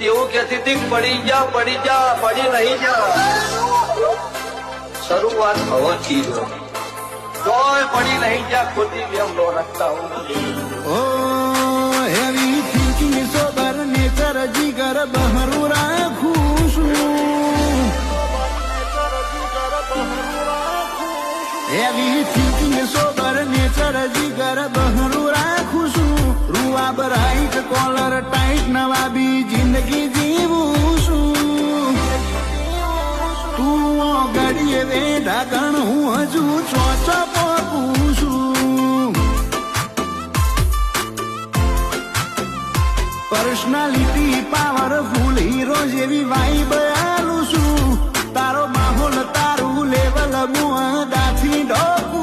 તેવું કહેતી હતી કે પડી જા પડી નહીં જા શરૂઆત હવાથી જોય પડી નહીં જા ખોટી વેમ નો રખતા ઓ હેવી થિંકિંગ સોબર નેચર જીગર બહરું રાખું છું હેવી થિંકિંગ સોબર નેચર જીગર બહરું રાખું છું રૂઆ બ્રાઇટ કોલર ટાઈટ નવાબી જિંદગી જીવું છું તું ગડીએ વે ઢાકણ હું હજુ ચોચો પોકું છું પર્સનાલિટી પાવરફુલ હીરો જેવી વાઈબ આલું છું તારો માહોલ તારું લેવલ હું દાથી ઢોકું